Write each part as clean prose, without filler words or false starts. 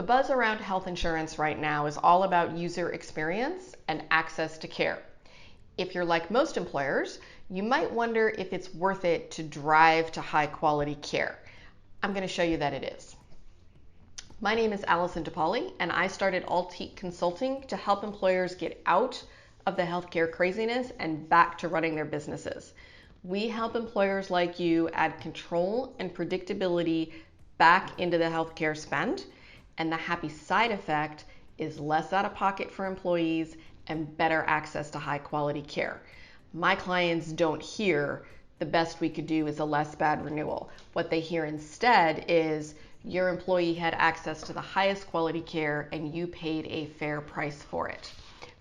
The buzz around health insurance right now is all about user experience and access to care. If you're like most employers, you might wonder if it's worth it to drive to high quality care. I'm going to show you that it is. My name is Allison DePauli, and I started Altiqe Consulting to help employers get out of the healthcare craziness and back to running their businesses. We help employers like you add control and predictability back into the healthcare spend, and the happy side effect is less out of pocket for employees and better access to high quality care. My clients don't hear the best we could do is a less bad renewal. What they hear instead is your employee had access to the highest quality care and you paid a fair price for it.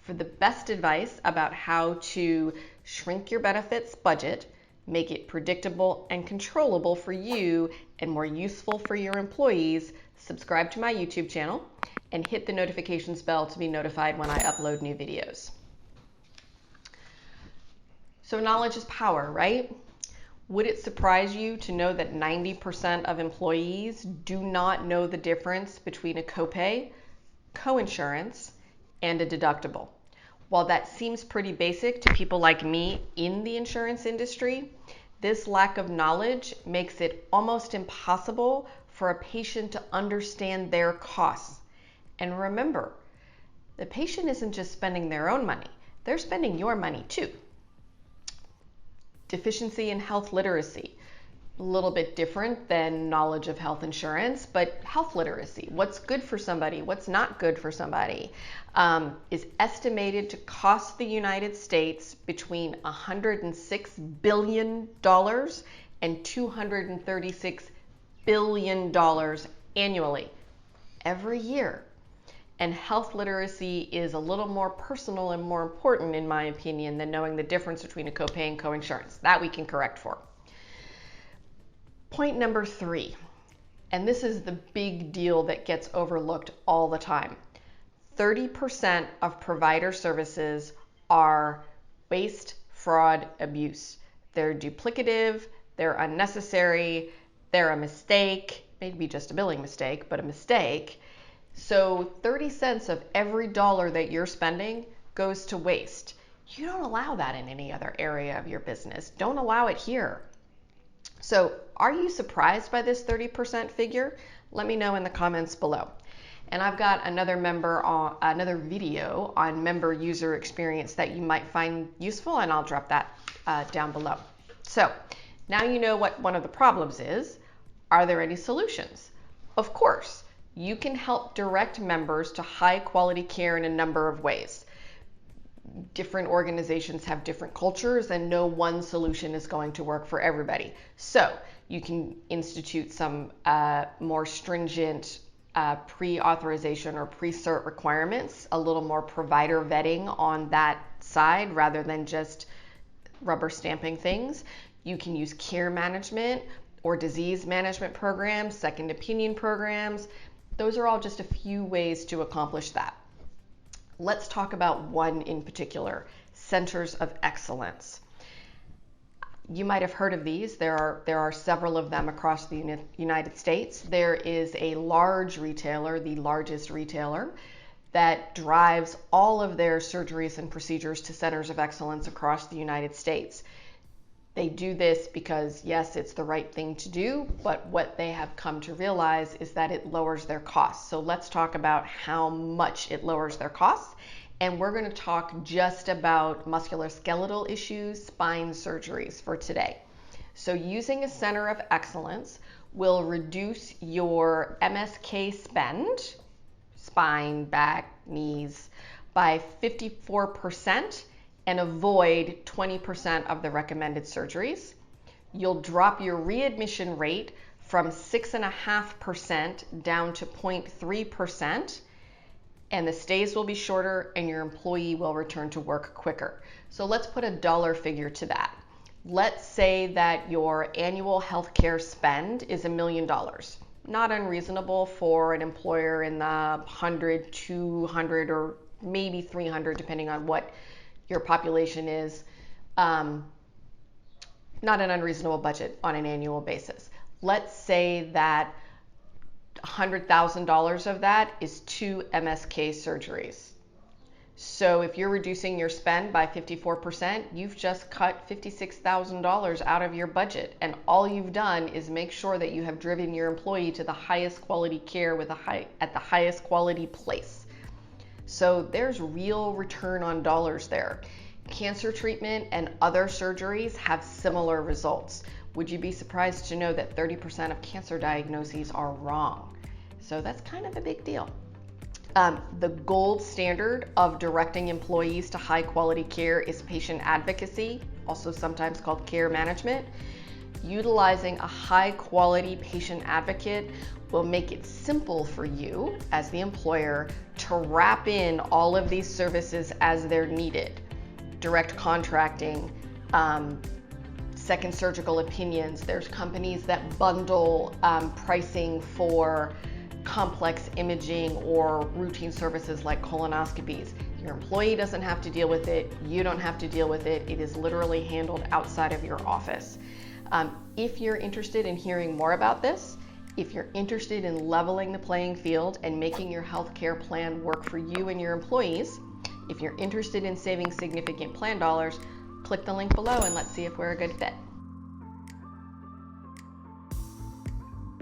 For the best advice about how to shrink your benefits budget, make it predictable and controllable for you and more useful for your employees, subscribe to my YouTube channel and hit the notifications bell to be notified when I upload new videos. So knowledge is power, right? Would it surprise you to know that 90% of employees do not know the difference between a copay, coinsurance, and a deductible? While that seems pretty basic to people like me in the insurance industry, this lack of knowledge makes it almost impossible for a patient to understand their costs. And remember, the patient isn't just spending their own money, they're spending your money too. Deficiency in health literacy. A little bit different than knowledge of health insurance, but health literacy, what's good for somebody, what's not good for somebody, is estimated to cost the United States between $106 billion and $236 billion annually, every year. And health literacy is a little more personal and more important, in my opinion, than knowing the difference between a copay and coinsurance. That we can correct for. Point number 3, and this is the big deal that gets overlooked all the time. 30% of provider services are waste, fraud, abuse. They're duplicative, they're unnecessary, they're a mistake, maybe just a billing mistake, but a mistake. So 30 cents of every dollar that you're spending goes to waste. You don't allow that in any other area of your business. Don't allow it here. So are you surprised by this 30% figure? Let me know in the comments below. And I've got another video on member user experience that you might find useful, and I'll drop that down below. So now you know what one of the problems is. Are there any solutions? Of course. You can help direct members to high quality care in a number of ways. Different organizations have different cultures and no one solution is going to work for everybody. So you can institute some more stringent pre-authorization or pre-cert requirements, a little more provider vetting on that side rather than just rubber stamping things. You can use care management or disease management programs, second opinion programs. Those are all just a few ways to accomplish that. Let's talk about one in particular, centers of excellence. You might have heard of these. There are several of them across the United States. There is a large retailer, the largest retailer, that drives all of their surgeries and procedures to centers of excellence across the United States. They do this because, yes, it's the right thing to do, but what they have come to realize is that it lowers their costs. So let's talk about how much it lowers their costs. And we're going to talk just about musculoskeletal issues, spine surgeries for today. So using a center of excellence will reduce your MSK spend, spine, back, knees, by 54%. And avoid 20% of the recommended surgeries. You'll drop your readmission rate from 6.5% down to 0.3%, and the stays will be shorter and your employee will return to work quicker. So let's put a dollar figure to that. Let's say that your annual healthcare spend is $1 million. Not unreasonable for an employer in the 100, 200, or maybe 300, depending on what your population is. Not an unreasonable budget on an annual basis. Let's say that $100,000 of that is 2 MSK surgeries. So if you're reducing your spend by 54%, you've just cut $56,000 out of your budget. And all you've done is make sure that you have driven your employee to the highest quality care at the highest quality place. So there's real return on dollars there. Cancer treatment and other surgeries have similar results. Would you be surprised to know that 30% of cancer diagnoses are wrong? So that's kind of a big deal. The gold standard of directing employees to high quality care is patient advocacy, also sometimes called care management. Utilizing a high quality patient advocate will make it simple for you as the employer to wrap in all of these services as they're needed. Direct contracting, second surgical opinions. There's companies that bundle pricing for complex imaging or routine services like colonoscopies. Your employee doesn't have to deal with it. You don't have to deal with it. It is literally handled outside of your office. If you're interested in hearing more about this, if you're interested in leveling the playing field and making your healthcare plan work for you and your employees, if you're interested in saving significant plan dollars, click the link below and let's see if we're a good fit.